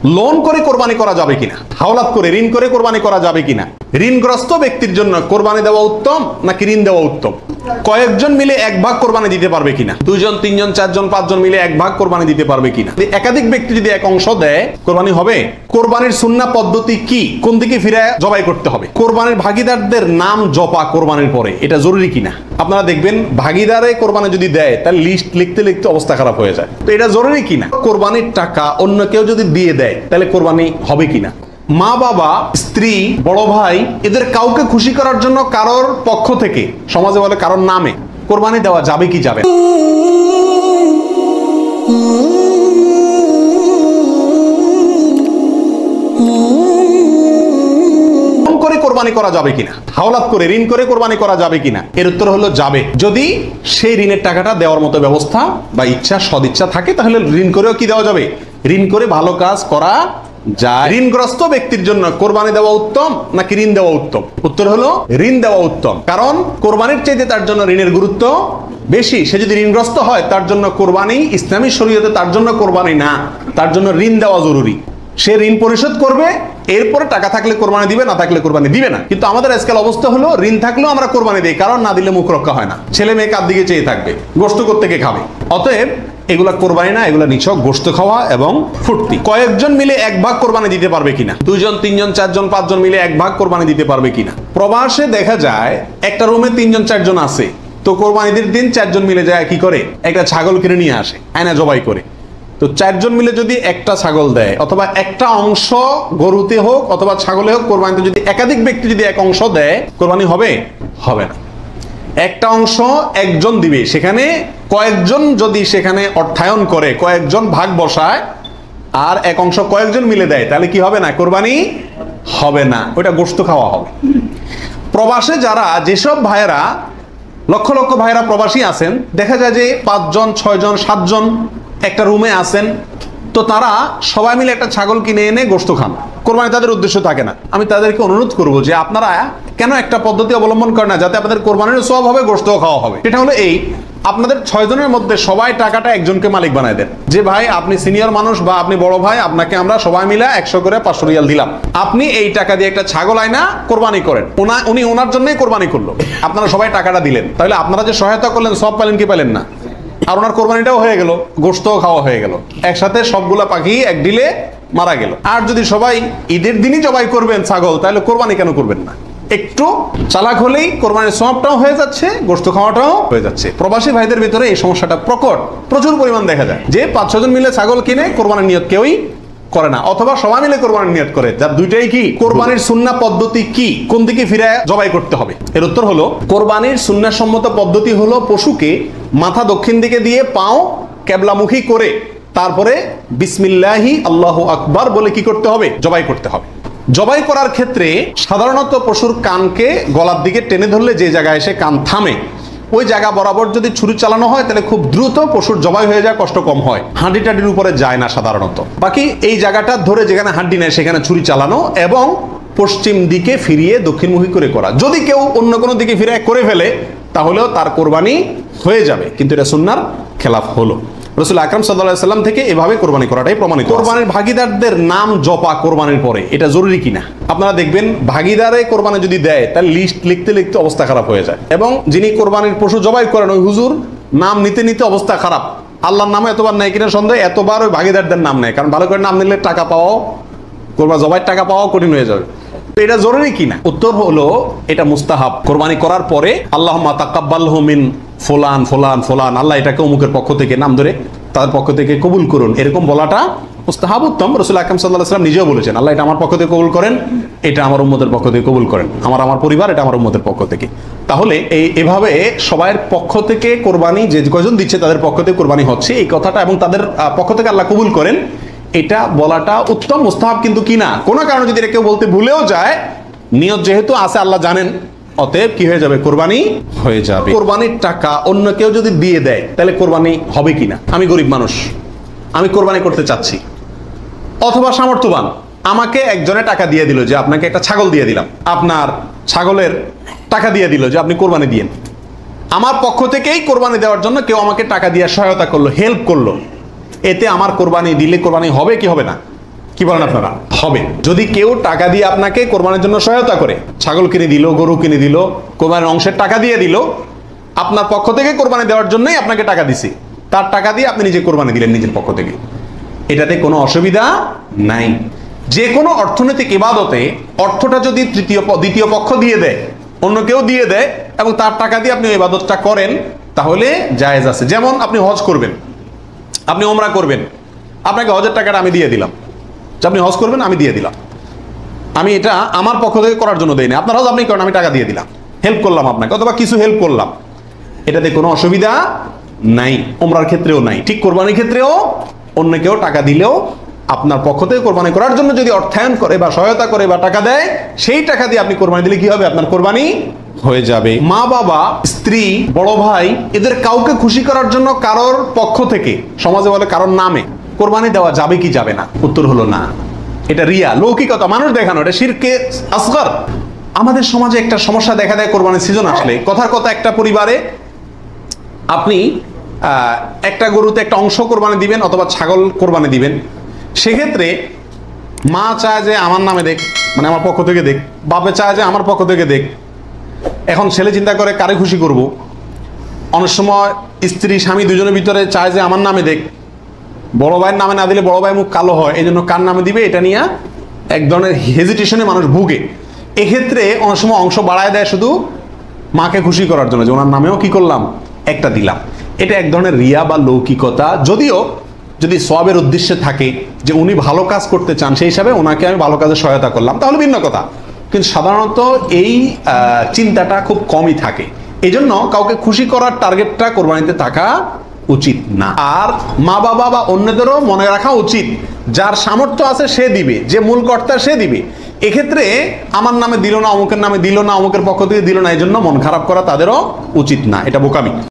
Loan করে কোরবানি করা যাবে কিনা, হাওলাত করে ঋণ করে কোরবানি করা যাবে কিনা, ঋণগ্রস্ত ব্যক্তির জন্য কোরবানি দেওয়া উত্তম নাকি ঋণ দেওয়া উত্তম, কয়েকজন মিলে এক ভাগ কোরবানি দিতে পারবে কিনা, দুইজন তিনজন চারজন পাঁচজন মিলে এক ভাগ কোরবানি দিতে পারবে কিনা, একাধিক ব্যক্তি যদি এক অংশ দেয় কোরবানি হবে, কোরবানির সুন্নাহ পদ্ধতি কি, কোন দিকে ফিরে জবাই করতে হবে, কোরবানির ভাগিদারদের নাম জপা কোরবানির পরে এটা জরুরি কিনা। আপনারা দেখবেন ভাগিদারে কোরবানি যদি দেয় তার লিস্ট লিখতে লিখতে অবস্থা খারাপ হয়ে যায়, তো এটা জরুরি কিনা। কোরবানির টাকা অন্য কেউ যদি দিয়ে দেয় তাহলে কোরবানি হবে কিনা। মা বাবা, স্ত্রী, বড় ভাই এদের কাউকে খুশি করার জন্য কারোর পক্ষ থেকে, সমাজে বলে কারোর নামে কোরবানি দেওয়া যাবে কি যাবে কোরবানি করা যাবে কিনা, হাওলাত করে ঋণ করে কোরবানি করা যাবে কিনা, এর উত্তর হলো যাবে। যদি সেই ঋণের টাকাটা দেওয়ার মতো ব্যবস্থা বা ইচ্ছা সদিচ্ছা থাকে তাহলে ঋণ করেও কি দেওয়া যাবে, ঋণ করে ভালো কাজ করা যায়। ঋণগ্রস্ত ব্যক্তির জন্য কোরবানি দেওয়া উত্তম নাকি ঋণ দেওয়া উত্তম, উত্তর হলো ঋণ দেওয়া উত্তম। কারণ কোরবানির চাইতে তার জন্য ঋণের গুরুত্ব বেশি। সে যদি ঋণগ্রস্ত হয় তার জন্য কোরবানি ইসলামী শরীয়তে তার জন্য কোরবানি না, তার জন্য ঋণ দেওয়া জরুরি। সে ঋণ পরিশোধ করবে, এরপরে টাকা থাকলে কোরবানি দিবে, না থাকলে কোরবানি দিবে না। কিন্তু আমাদের আজকাল অবস্থা হলো ঋণ থাকলেও আমরা কোরবানি দিই, কারণ না দিলে মুখ রক্ষা হয় না, ছেলে মেয়ে কার দিকে চেয়ে থাকবে, গোশত কোত্থেকে খাবে। অতএব এগুলা কোরবানি না, এগুলা নিছক গোশত খাওয়া এবং ফুর্তি। কয়েকজন মিলে এক ভাগ কোরবানি দিতে পারবে কিনা, দুইজন তিনজন চারজন পাঁচজন মিলে এক ভাগ কোরবানি দিতে পারবে কিনা। প্রবাসে দেখা যায় একটা রুমে তিনজন চারজন আছে, তো কোরবানিদের দিন চারজন মিলে যায় কি করে, একটা ছাগল কিনে নিয়ে আসে, আয়না জবাই করে। তো চারজন মিলে যদি একটা ছাগল দেয় অথবা একটা অংশ গরুতে হোক অথবা ছাগলে হোক, কোরবানিতে যদি একাধিক ব্যক্তি যদি এক অংশ দেয় কোরবানি হবে, হবে না। একটা অংশ একজন দিবে, সেখানে কয়েকজন যদি সেখানে অর্থায়ন করে, কয়েকজন ভাগ বসায় আর এক অংশ কয়েকজন মিলে দেয়, তাহলে কি হবে না, কোরবানি হবে না, ওটা গোশত খাওয়া হবে। প্রবাসে যারা যেসব ভাইয়েরা, লক্ষ লক্ষ ভাইয়েরা প্রবাসী আছেন, দেখা যায় যে 5 জন 6 জন 7 জন একটা রুমে আছেন, তো তারা সবাই মিলে একটা ছাগল কিনে এনে গোশত খান, কোরবানি তাদের উদ্দেশ্য থাকে না। আমি তাদেরকে অনুরোধ করব যে আপনারা কেন একটা পদ্ধতি অবলম্বন করেন না যাতে আপনাদের কোরবানির সওয়াব হবে, গোশতও খাওয়া হবে। এটা হলো এই, আপনাদের 6 জনের মধ্যে সবাই টাকাটা একজনকে মালিক বানায় দেন, যে ভাই আপনি সিনিয়র মানুষ বা আপনি বড় ভাই, আপনাকে আমরা সবাই মিলে 100 করে 500 রিয়াল দিলাম, আপনি এই টাকা দিয়ে একটা ছাগল আয়না কোরবানি করেন। উনি ওনার জন্যই কোরবানি করলো, আপনারা সবাই টাকাটা দিলেন, তাহলে আপনারা যে সহায়তা করলেন সব পেলেন কি পেলেন না, আর ওনার কোরবানিটাও হয়ে গেল, গোশতও খাওয়া হয়ে গেল, একসাথে সবগুলা পাখি এক ডিলে মারা গেল। আর যদি সবাই ঈদের দিনই জবাই করবেন ছাগল, তাহলে কোরবানি কেন করবেন না? একটু চালাক হলেই কোরবানির সওয়াবটাও হয়ে যাচ্ছে, গোশত খাওয়াটাও হয়ে যাচ্ছে। প্রবাসী ভাইদের ভিতরে এই সমস্যাটা প্রচুর পরিমাণ দেখা যায়, যে 5-6 জন মিলে ছাগল কিনে কোরবানির নিয়ত কেউই করে না, অথবা সবাই মিলে কোরবানির নিয়ত করে, যার দুইটাই কি। কোরবানির সুন্নাহ পদ্ধতি কি, কোন দিকে ফিরে জবাই করতে হবে, এর উত্তর হলো কোরবানির সুন্নাহ সম্মত পদ্ধতি হলো পশুকে মাথা দক্ষিণ দিকে দিয়ে পাও কেবলামুখী করে তারপরে বিসমিল্লাহি আল্লাহু আকবার বলে কি করতে হবে, জবাই করতে হবে। জবাই করার ক্ষেত্রে সাধারণত পশুর কানকে গলার দিকে টেনে ধরলে যে জায়গায় এসে কান থামে, ওই জায়গা বরাবর যদি ছুরি চালানো হয় তাহলে খুব দ্রুত পশুর জবাই হয়ে যায়, কষ্ট কম হয়, হাঁডি টাডির উপরে যায় না সাধারণত। বাকি এই জায়গাটা ধরে যেখানে হাঁডি নেয় সেখানে ছুরি চালানো এবং পশ্চিম দিকে ফিরিয়ে দক্ষিণমুখী করে করা। যদি কেউ অন্য কোনো দিকে ফিরে করে ফেলে তাহলেও তার কোরবানি হয়ে যাবে, কিন্তু এটা সুন্নাহর খেলাফ হলো। রাসূল আকরাম সাল্লাল্লাহু আলাইহি ওয়াসাল্লাম থেকে এভাবে কোরবানি করাটাই প্রমাণিত। কোরবানির ভাগিদারদের নাম জপা কোরবানির পরে এটা জরুরি কিনা। আপনারা দেখবেন ভাগিদারে কোরবানি যদি দেয় তার লিস্ট লিখতে লিখতে অবস্থা খারাপ হয়ে যায়, এবং যিনি কোরবানির পশু জবাই করেন ওই হুজুর নাম নিতে নিতে অবস্থা খারাপ। আল্লাহর নামে এতবার নেয় কিনা সন্দেহ, এতবার ওই ভাগিদারদের নাম নেয়, কারণ ভালো করে নাম নিলে টাকা পাওয়াও, কোরবানি জবাইয়ের টাকা পাওয়াও কঠিন হয়ে যাবে। এটা জরুরি কিনা, উত্তর হলো এটা মুস্তাহাব। কোরবানি করার পরে আল্লাহুম্মা তাকাব্বালহু মিন ফুলান ফুলান ফুলান, আল্লাহ এটাকে অমুকের পক্ষ থেকে নাম ধরে তাদের পক্ষ থেকে কবুল করুন, এরকম বলাটা মুস্তাহাব, উত্তম। রাসূল আকরাম সাল্লাল্লাহু আলাইহি ওয়াসাল্লাম নিজেও বলেছেন আল্লাহ এটা আমার পক্ষ থেকে কবুল করেন, এটা আমার উম্মতের পক্ষ থেকে কবুল করেন, আমার পরিবার এটা আমার উম্মতের পক্ষ থেকে। তাহলে এভাবে সবার পক্ষ থেকে কোরবানি, যে কয়জন দিচ্ছে তাদের পক্ষ থেকে কোরবানি হচ্ছে এই কথাটা, এবং তাদের পক্ষ থেকে আল্লাহ কবুল করেন, এটা বলাটা উত্তম, মুস্তাহাব কিন্তু কিনা। কোনো কারণে যদি এটা কেউ বলতে ভুলেও যায়, নিয়ত যেহেতু আছে আল্লাহ জানেন, অতএব কি হয়ে যাবে, কোরবানি হয়ে যাবে। কোরবানির টাকা অন্য কেউ যদি দিয়ে দেয় তাহলে কোরবানি হবে কিনা। আমি গরিব মানুষ, আমি কোরবানি করতে চাচ্ছি, অথবা সামর্থ্যবান, আমাকে একজনে টাকা দিয়ে দিল যে আপনাকে একটা ছাগল দিয়ে দিলাম, আপনার ছাগলের টাকা দিয়ে দিল যে আপনি কোরবানি দিয়েন। আমার পক্ষ থেকেই কোরবানি দেওয়ার জন্য কেউ আমাকে টাকা দিয়ে সহায়তা করলো, হেল্প করলো, এতে আমার কোরবানি দিলে কোরবানি হবে কি হবে না, কি বলেন আপনারা? হবে। যদি কেউ টাকা দিয়ে আপনাকে কোরবানির জন্য সহায়তা করে, ছাগল কিনে দিল, গরু কিনে দিল, কোরবানির অংশের টাকা দিয়ে দিল, আপনার পক্ষ থেকে কোরবানি দেওয়ার জন্যই আপনাকে টাকা দিছে, তার টাকা দিয়ে আপনি নিজে কোরবানি দিলেন নিজের পক্ষ থেকে, এটাতে কোনো অসুবিধা নাই। যে কোনো অর্থনৈতিক ইবাদতে অর্থটা যদি দ্বিতীয় পক্ষ দিয়ে দেয়, অন্য কেউ দিয়ে দেয় এবং তার টাকা দিয়ে আপনি ইবাদতটা করেন, তাহলে জায়েজ আছে। যেমন আপনি হজ করবেন, আপনি ওমরা করবেন, আপনাকে হজের টাকাটা আমি দিয়ে দিলাম, যে আপনি হজ করবেন আমি দিয়ে দিলাম, আমি এটা আমার পক্ষ থেকে করার জন্য দেই না, আপনার হজ আপনি করেন, আমি টাকা দিয়ে দিলাম, হেল্প করলাম আপনাকে, অথবা কিছু হেল্প করলাম, এটাতে কোনো অসুবিধা নাই। ওমরার ক্ষেত্রেও নাই, ঠিক কোরবানির ক্ষেত্রেও অন্য কেউ টাকা দিলেও আপনার পক্ষ থেকে কোরবানি করার জন্য যদি অর্থায়ন করে বা সহায়তা করে বা টাকা দেয়, সেই টাকা দিয়ে আপনি কোরবানি দিলে কি হবে? আপনার কোরবানি হয়ে যাবে। মা বাবা, স্ত্রী, বড় ভাই, এদের কাউকে খুশি করার জন্য কারোর পক্ষ থেকে, সমাজে বলে কারোর নামে কোরবানি দেওয়া যাবে কি যাবে না? উত্তর হলো না। এটা রিয়া, লৌকিকতা, মানুষ দেখানো, এটা শিরকে আসগর। আমাদের সমাজে একটা সমস্যা দেখা দেয় কোরবানির সিজন আসলে। কথার কথা, একটা পরিবারে আপনি একটা গরুতে একটা অংশ কোরবানি দিবেন অথবা ছাগল কোরবানি দিবেন, সেক্ষেত্রে মা চায় যে আমার নামে দেখ, মানে আমার পক্ষ থেকে দেখ, বাপে চায় যে আমার পক্ষ থেকে দেখ। এখন ছেলে চিন্তা করে কারে খুশি করব। অনেক সময় স্ত্রী স্বামী দুজনের ভিতরে চায় যে আমার নামে দেখ, বড় ভাইয়ের নামে না দিলে বড় ভাই মুখ কালো হয়, এই জন্য কার নামে দিবে এটা নিয়ে এক ধরনের হেজিটেশনে মানুষ ভুগে। এক্ষেত্রে অনেক সময় অংশ বাড়ায় দেয় শুধু মাকে খুশি করার জন্য, যে ওনার নামেও কি করলাম, একটা দিলাম। এটা এক ধরনের রিয়া বা লৌকিকতা। যদিও যদি সওয়াবের উদ্দেশ্যে থাকে যে উনি ভালো কাজ করতে চান, সেই হিসাবে ওনাকে আমি ভালো কাজে সহায়তা করলাম, তাহলে ভিন্ন কথা। কিন্তু সাধারণত এই চিন্তাটা খুব কমই থাকে। এই জন্য কাউকে খুশি করার টার্গেটটা কোরবানিতে থাকা উচিত না। আর মা বাবা বা অন্যদেরও মনে রাখা উচিত, যার সামর্থ্য আছে সে দিবে, যে মূল কর্তা সে দিবে। এক্ষেত্রে আমার নামে দিল না, অমুকের নামে দিল না, অমুকের পক্ষ থেকে দিল না, এই জন্য মন খারাপ করা তাদেরও উচিত না, এটা বোকামি।